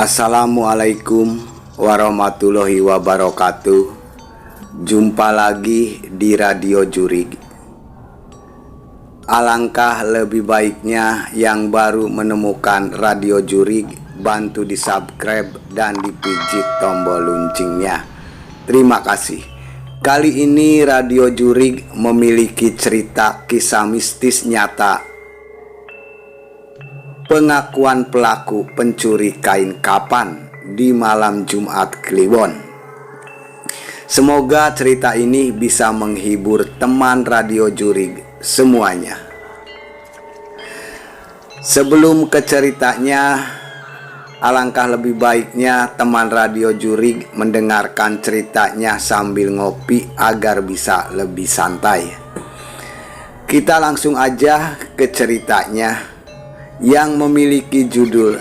Assalamualaikum warahmatullahi wabarakatuh. Jumpa lagi di Radio Jurig. Alangkah lebih baiknya yang baru menemukan Radio Jurig, bantu di subscribe dan dipijit tombol loncengnya. Terima kasih. Kali ini Radio Jurig memiliki cerita kisah mistis nyata. Pengakuan pelaku pencuri kain kapan di malam Jumat Kliwon. Semoga cerita ini bisa menghibur teman Radio Jurig semuanya. Sebelum ke ceritanya, alangkah lebih baiknya teman Radio Jurig mendengarkan ceritanya sambil ngopi agar bisa lebih santai. Kita langsung aja ke ceritanya yang memiliki judul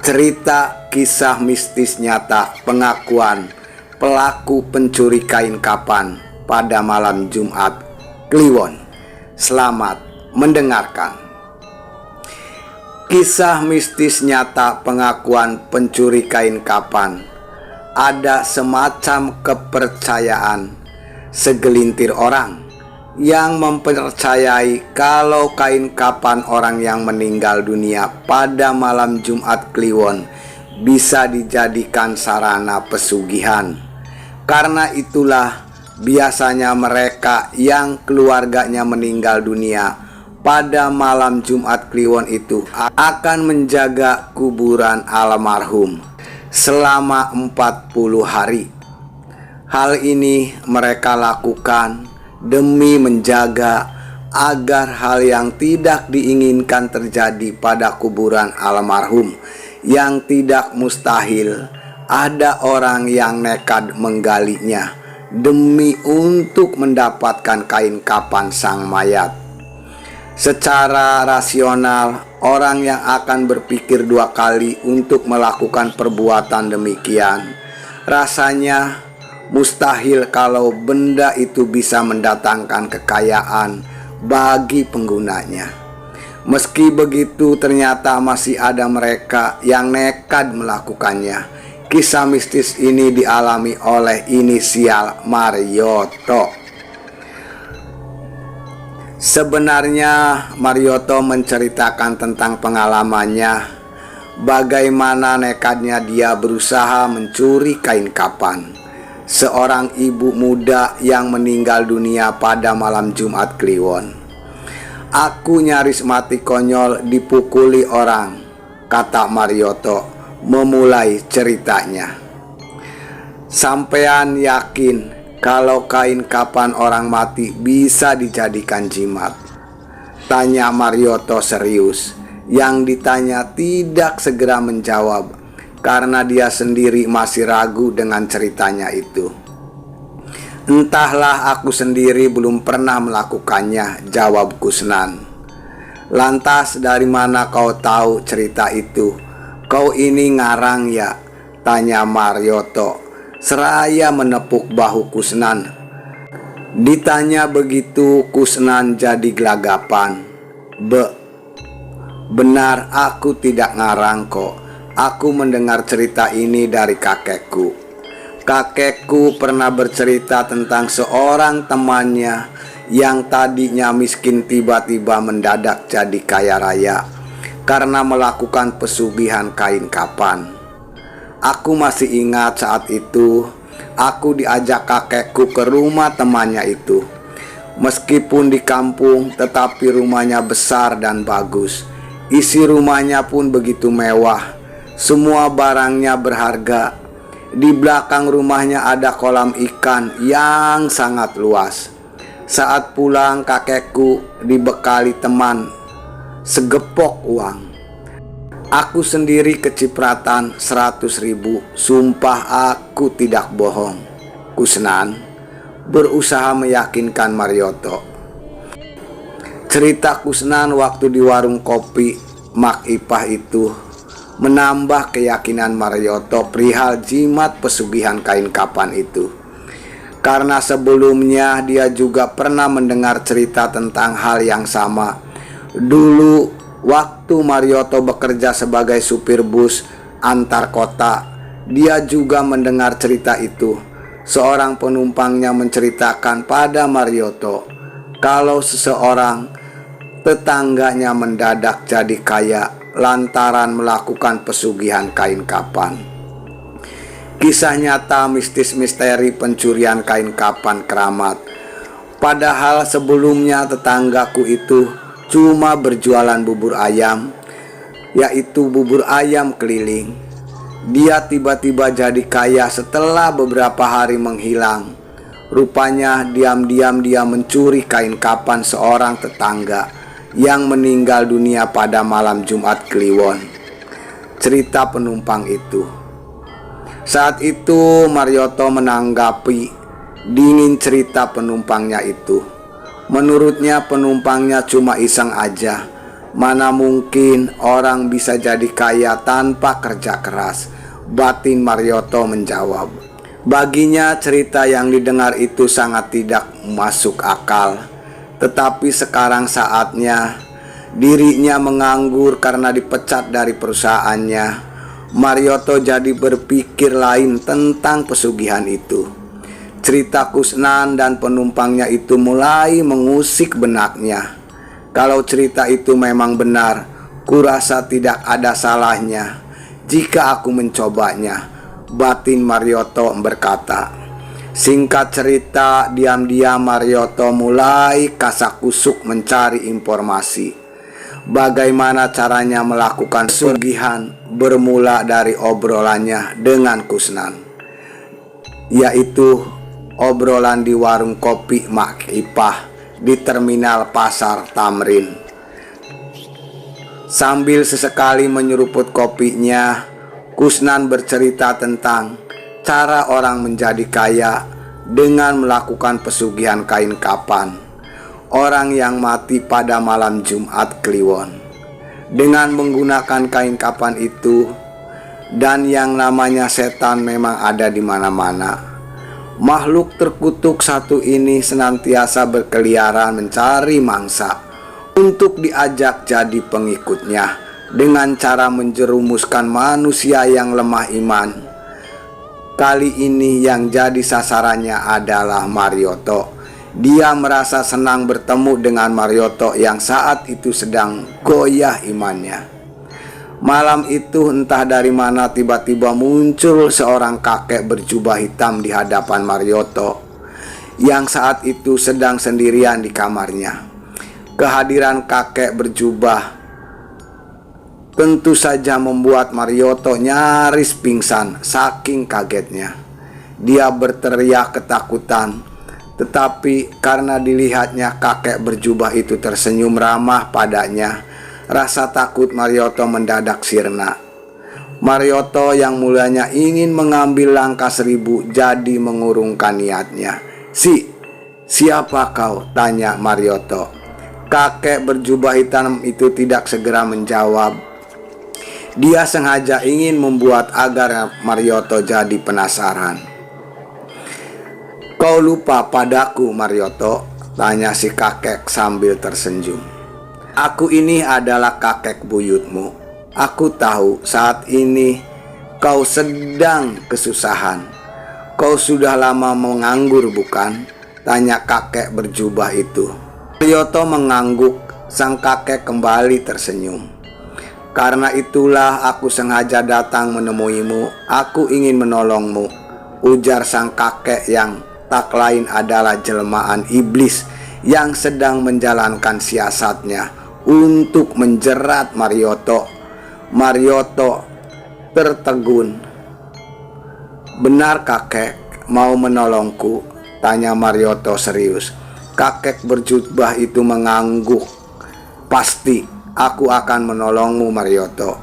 Cerita Kisah Mistis Nyata Pengakuan Pelaku Pencuri Kain Kapan pada Malam Jumat Kliwon. Selamat mendengarkan. Kisah mistis nyata pengakuan pencuri kain kapan. Ada semacam kepercayaan segelintir orang yang mempercayai kalau kain kapan orang yang meninggal dunia pada malam Jumat Kliwon bisa dijadikan sarana pesugihan. Karena itulah biasanya mereka yang keluarganya meninggal dunia pada malam Jumat Kliwon itu akan menjaga kuburan almarhum selama 40 hari. Hal ini mereka lakukan demi menjaga agar hal yang tidak diinginkan terjadi pada kuburan almarhum, yang tidak mustahil ada orang yang nekat menggalinya demi untuk mendapatkan kain kapan sang mayat. Secara rasional, orang yang akan berpikir dua kali untuk melakukan perbuatan demikian rasanya mustahil kalau benda itu bisa mendatangkan kekayaan bagi penggunanya. Meski begitu, ternyata masih ada mereka yang nekat melakukannya. Kisah mistis ini dialami oleh inisial Marioto. Sebenarnya Marioto menceritakan tentang pengalamannya, bagaimana nekatnya dia berusaha mencuri kain kapan seorang ibu muda yang meninggal dunia pada malam Jumat Kliwon. Aku nyaris mati konyol dipukuli orang, kata Marioto memulai ceritanya. Sampean yakin kalau kain kapan orang mati bisa dijadikan jimat? Tanya Marioto serius. Yang ditanya tidak segera menjawab karena dia sendiri masih ragu dengan ceritanya itu. Entahlah, aku sendiri belum pernah melakukannya, jawab Kusnan. Lantas dari mana kau tahu cerita itu? Kau ini ngarang ya? Tanya Marioto seraya menepuk bahu Kusnan. Ditanya begitu, Kusnan jadi gelagapan. Benar, aku tidak ngarang kok. Aku mendengar cerita ini dari kakekku. Kakekku pernah bercerita tentang seorang temannya yang tadinya miskin tiba-tiba mendadak jadi kaya raya karena melakukan pesugihan kain kapan. Aku masih ingat saat itu aku diajak kakekku ke rumah temannya itu. Meskipun di kampung, tetapi rumahnya besar dan bagus. Isi rumahnya pun begitu mewah. Semua barangnya berharga. Di belakang rumahnya ada kolam ikan yang sangat luas. Saat pulang, kakekku dibekali teman segepok uang. Aku sendiri kecipratan 100.000. Sumpah aku tidak bohong. Kusnan berusaha meyakinkan Marioto. Cerita Kusnan waktu di warung kopi Mak Ipah itu menambah keyakinan Marioto perihal jimat pesugihan kain kapan itu. Karena sebelumnya dia juga pernah mendengar cerita tentang hal yang sama. Dulu waktu Marioto bekerja sebagai supir bus antar kota. Dia juga mendengar cerita itu. Seorang penumpangnya menceritakan pada Mariotto kalau seseorang tetangganya mendadak jadi kaya lantaran melakukan pesugihan kain kapan. Kisah nyata mistis misteri pencurian kain kapan keramat. Padahal sebelumnya tetanggaku itu cuma berjualan bubur ayam, yaitu bubur ayam keliling. Dia tiba-tiba jadi kaya setelah beberapa hari menghilang. Rupanya diam-diam dia mencuri kain kapan seorang tetangga yang meninggal dunia pada malam Jumat Kliwon. Cerita penumpang itu. Saat itu Mariotto menanggapi dingin cerita penumpangnya itu. Menurutnya penumpangnya cuma iseng aja. Mana mungkin orang bisa jadi kaya tanpa kerja keras, batin Mariotto menjawab. Baginya cerita yang didengar itu sangat tidak masuk akal. Tetapi sekarang saatnya dirinya menganggur karena dipecat dari perusahaannya. Mariotto jadi berpikir lain tentang pesugihan itu. Cerita Kusnan dan penumpangnya itu mulai mengusik benaknya. Kalau cerita itu memang benar, kurasa tidak ada salahnya jika aku mencobanya, batin Mariotto berkata. Singkat cerita, diam-diam Mariotto mulai kasakusuk mencari informasi. Bagaimana caranya melakukan pesugihan bermula dari obrolannya dengan Kusnan, yaitu obrolan di warung kopi Mak Ipah di terminal pasar Tamrin. Sambil sesekali menyeruput kopinya, Kusnan bercerita tentang cara orang menjadi kaya dengan melakukan pesugihan kain kapan orang yang mati pada malam Jumat Kliwon. Dengan menggunakan kain kapan itu, dan yang namanya setan memang ada di mana-mana. Makhluk terkutuk satu ini senantiasa berkeliaran mencari mangsa untuk diajak jadi pengikutnya dengan cara menjerumuskan manusia yang lemah iman. Kali ini yang jadi sasarannya adalah Mariotto. Dia merasa senang bertemu dengan Mariotto yang saat itu sedang goyah imannya. Malam itu entah dari mana tiba-tiba muncul seorang kakek berjubah hitam di hadapan Mariotto yang saat itu sedang sendirian di kamarnya. Kehadiran kakek berjubah tentu saja membuat Mariotto nyaris pingsan saking kagetnya. Dia berteriak ketakutan, tetapi karena dilihatnya kakek berjubah itu tersenyum ramah padanya, rasa takut Mariotto mendadak sirna. Mariotto yang mulanya ingin mengambil langkah 1000 jadi mengurungkan niatnya. Siapa kau?" tanya Mariotto. Kakek berjubah hitam itu tidak segera menjawab. Dia sengaja ingin membuat agar Mariotto jadi penasaran. "Kau lupa padaku, Mariotto?" tanya si kakek sambil tersenyum. "Aku ini adalah kakek buyutmu. Aku tahu saat ini kau sedang kesusahan. Kau sudah lama menganggur, bukan?" tanya kakek berjubah itu. Mariotto mengangguk. Sang kakek kembali tersenyum. "Karena itulah aku sengaja datang menemuimu. Aku ingin menolongmu," ujar sang kakek yang tak lain adalah jelmaan iblis yang sedang menjalankan siasatnya untuk menjerat Mariotto. Mariotto tertegun. "Benar kakek mau menolongku?" tanya Mariotto serius. Kakek berjubah itu mengangguk. "Pasti aku akan menolongmu, Mariotto."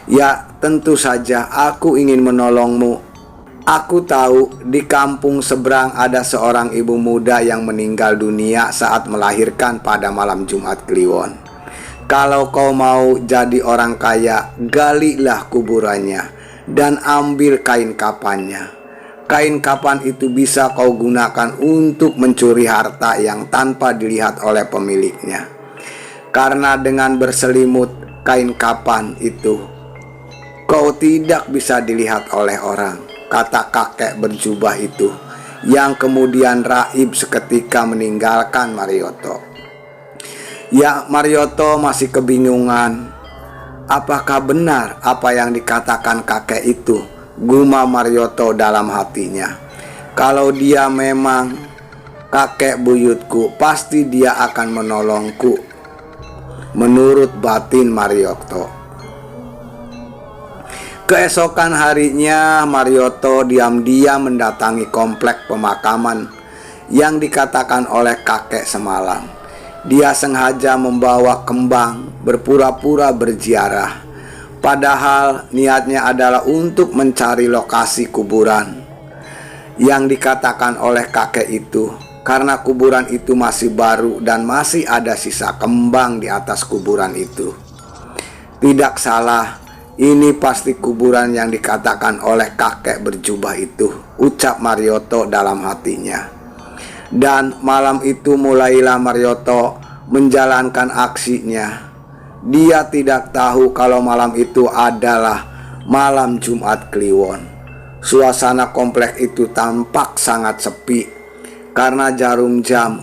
"Ya, tentu saja aku ingin menolongmu. Aku tahu di kampung seberang ada seorang ibu muda yang meninggal dunia saat melahirkan pada malam Jumat Kliwon. Kalau kau mau jadi orang kaya, galilah kuburannya dan ambil kain kapannya. Kain kapan itu bisa kau gunakan untuk mencuri harta yang tanpa dilihat oleh pemiliknya. Karena dengan berselimut kain kapan itu, Kau tidak bisa dilihat oleh orang, kata kakek berjubah itu, yang kemudian raib seketika meninggalkan Marioto. Ya, Marioto masih kebingungan. Apakah benar apa yang dikatakan kakek itu? Gumam Marioto dalam hatinya. Kalau dia memang kakek buyutku, pasti dia akan menolongku. Menurut batin Marioto. Keesokan harinya Marioto diam-diam mendatangi komplek pemakaman yang dikatakan oleh kakek semalam. Dia sengaja membawa kembang, berpura-pura berziarah. Padahal niatnya adalah untuk mencari lokasi kuburan yang dikatakan oleh kakek itu, karena kuburan itu masih baru dan masih ada sisa kembang di atas kuburan itu. Tidak salah, ini pasti kuburan yang dikatakan oleh kakek berjubah itu, ucap Marioto dalam hatinya. Dan malam itu mulailah Marioto menjalankan aksinya. Dia tidak tahu kalau malam itu adalah malam Jumat Kliwon. Suasana komplek itu tampak sangat sepi, karena jarum jam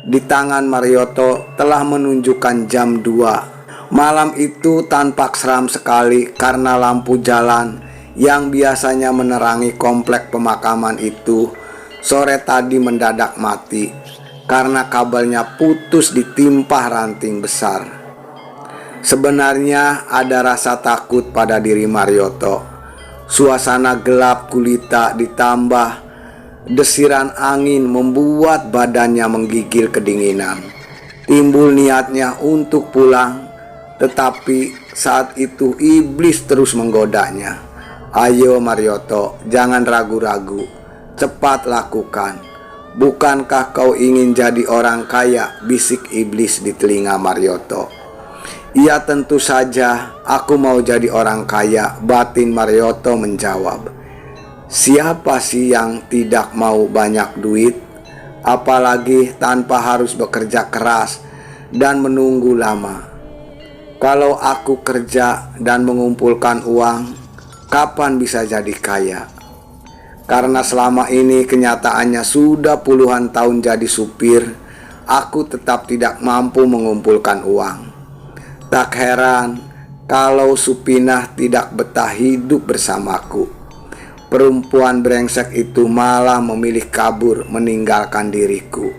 di tangan Marioto telah menunjukkan jam 2. Malam itu tampak seram sekali karena lampu jalan yang biasanya menerangi komplek pemakaman itu sore tadi mendadak mati karena kabelnya putus ditimpa ranting besar. Sebenarnya ada rasa takut pada diri Marioto. Suasana gelap gulita ditambah desiran angin membuat badannya menggigil kedinginan. Timbul niatnya untuk pulang, tetapi saat itu iblis terus menggodanya. Ayo Marioto, jangan ragu-ragu, cepat lakukan. Bukankah kau ingin jadi orang kaya? Bisik iblis di telinga Marioto. Iya, tentu saja aku mau jadi orang kaya, batin Marioto menjawab. Siapa sih yang tidak mau banyak duit? Apalagi tanpa harus bekerja keras dan menunggu lama. Kalau aku kerja dan mengumpulkan uang, kapan bisa jadi kaya? Karena selama ini kenyataannya sudah puluhan tahun jadi supir, aku tetap tidak mampu mengumpulkan uang. Tak heran kalau Supinah tidak betah hidup bersamaku. Perempuan brengsek itu malah memilih kabur meninggalkan diriku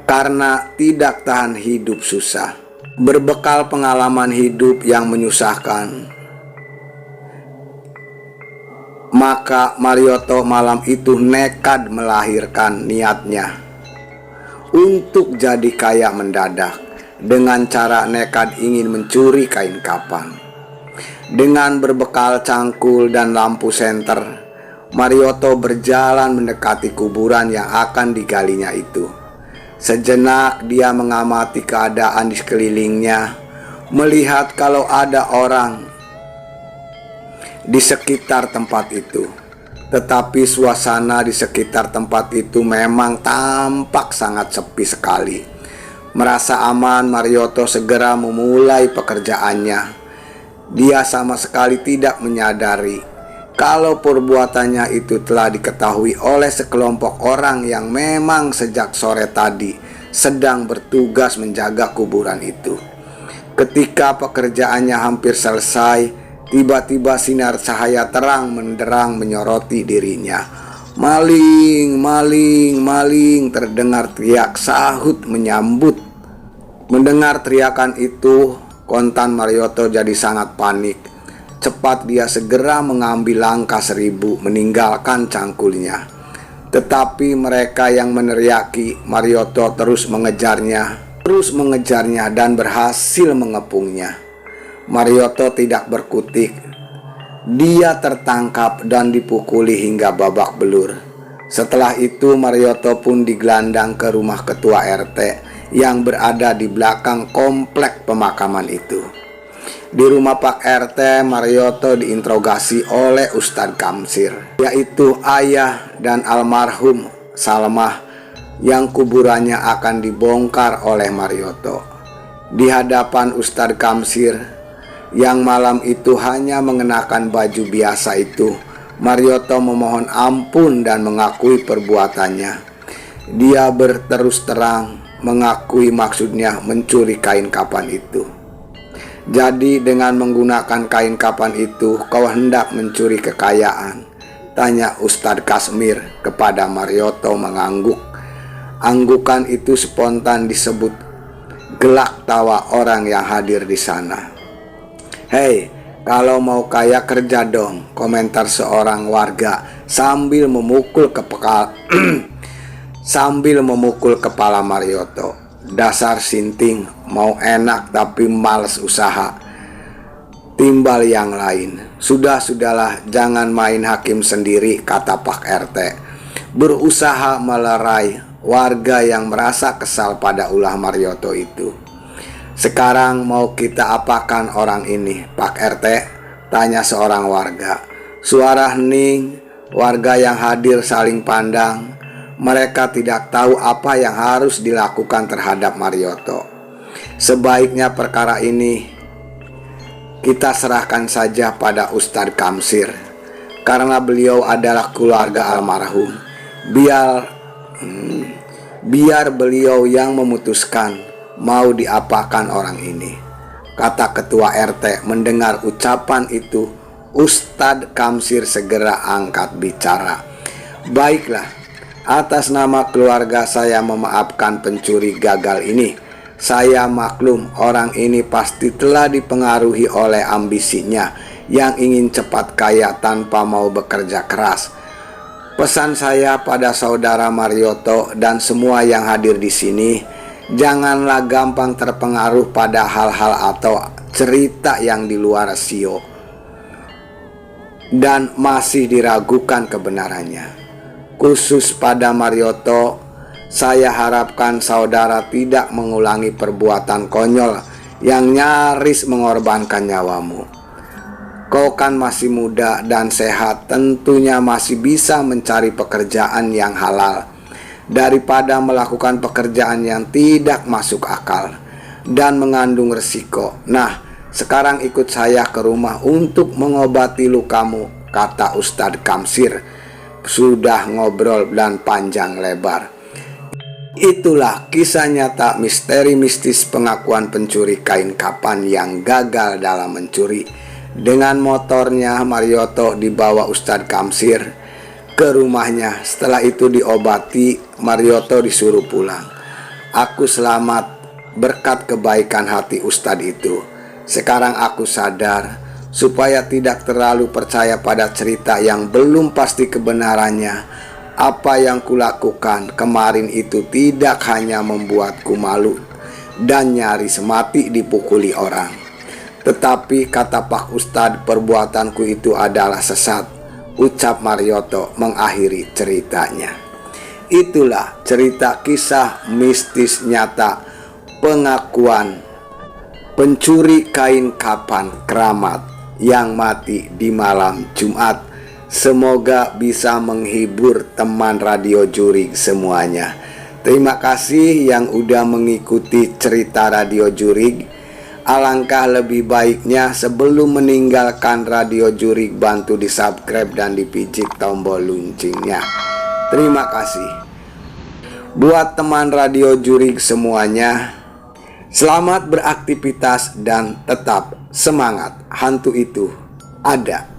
karena tidak tahan hidup susah. Berbekal pengalaman hidup yang menyusahkan, maka Marioto malam itu nekat melahirkan niatnya untuk jadi kaya mendadak dengan cara nekat ingin mencuri kain kapan. Dengan berbekal cangkul dan lampu senter, Marioto berjalan mendekati kuburan yang akan digalinya itu. Sejenak dia mengamati keadaan di sekelilingnya, melihat kalau ada orang di sekitar tempat itu. Tetapi suasana di sekitar tempat itu memang tampak sangat sepi sekali. Merasa aman, Marioto segera memulai pekerjaannya. Dia sama sekali tidak menyadari kalau perbuatannya itu telah diketahui oleh sekelompok orang yang memang sejak sore tadi sedang bertugas menjaga kuburan itu. Ketika pekerjaannya hampir selesai, tiba-tiba sinar cahaya terang menderang menyoroti dirinya. Maling, maling, maling, terdengar teriak sahut menyambut. Mendengar teriakan itu, kontan Marioto jadi sangat panik. Cepat dia segera mengambil langkah 1000 meninggalkan cangkulnya. Tetapi mereka yang meneriaki Marioto terus mengejarnya dan berhasil mengepungnya. Marioto tidak berkutik. Dia tertangkap dan dipukuli hingga babak belur. Setelah itu Marioto pun digelandang ke rumah ketua RT yang berada di belakang komplek pemakaman itu. Di rumah Pak RT, Marioto diinterogasi oleh Ustadz Kamsir, yaitu ayah dan almarhum Salmah yang kuburannya akan dibongkar oleh Marioto. Di hadapan Ustadz Kamsir, Yang malam itu hanya mengenakan baju biasa itu, Marioto memohon ampun dan mengakui perbuatannya. Dia berterus terang mengakui maksudnya mencuri kain kapan itu. Jadi dengan menggunakan kain kapan itu kau hendak mencuri kekayaan? Tanya Ustadz Kasmir kepada Marioto mengangguk. Anggukan itu spontan disebut gelak tawa orang yang hadir di sana. "Hei, kalau mau kaya kerja dong," komentar seorang warga sambil memukul kepala Marioto. "Dasar sinting, mau enak tapi males usaha. Timbal yang lain." Sudahlah, jangan main hakim sendiri," kata Pak RT. Berusaha melerai warga yang merasa kesal pada ulah Marioto itu. "Sekarang mau kita apakan orang ini, Pak RT?" tanya seorang warga. Suara hening, warga yang hadir saling pandang. Mereka tidak tahu apa yang harus dilakukan terhadap Marioto. Sebaiknya perkara ini kita serahkan saja pada Ustadz Kamsir, karena beliau adalah keluarga almarhum. Biar beliau yang memutuskan mau diapakan orang ini, kata ketua RT. Mendengar ucapan itu, Ustadz Kamsir segera angkat bicara. "Baiklah, atas nama keluarga saya memaafkan pencuri gagal ini. Saya maklum orang ini pasti telah dipengaruhi oleh ambisinya yang ingin cepat kaya tanpa mau bekerja keras. Pesan saya pada saudara Marioto dan semua yang hadir di sini, janganlah gampang terpengaruh pada hal-hal atau cerita yang di luar rasio dan masih diragukan kebenarannya. Khusus pada Marioto, saya harapkan saudara tidak mengulangi perbuatan konyol yang nyaris mengorbankan nyawamu. Kau kan masih muda dan sehat, tentunya masih bisa mencari pekerjaan yang halal daripada melakukan pekerjaan yang tidak masuk akal dan mengandung resiko. Nah, sekarang ikut saya ke rumah untuk mengobati lukamu," kata Ustadz Kamsir. Sudah ngobrol dan panjang lebar. Itulah kisah nyata misteri mistis pengakuan pencuri kain kapan yang gagal dalam mencuri. Dengan motornya, Marioto dibawa Ustadz Kamsir ke rumahnya. Setelah itu diobati, Marioto disuruh pulang. "Aku selamat berkat kebaikan hati Ustadz itu. Sekarang aku sadar supaya tidak terlalu percaya pada cerita yang belum pasti kebenarannya. Apa yang kulakukan kemarin itu tidak hanya membuatku malu dan nyaris mati dipukuli orang, tetapi kata Pak Ustadz, perbuatanku itu adalah sesat," ucap Marioto mengakhiri ceritanya. Itulah cerita kisah mistis nyata pengakuan pencuri kain kapan keramat yang mati di malam Jumat. Semoga bisa menghibur teman Radio Jurig semuanya. Terima kasih yang udah mengikuti cerita Radio Jurig. Alangkah lebih baiknya sebelum meninggalkan Radio Jurig, bantu di subscribe dan dipijit tombol loncengnya. Terima kasih. Buat teman Radio Jurig semuanya, selamat beraktivitas dan tetap semangat. Hantu itu ada.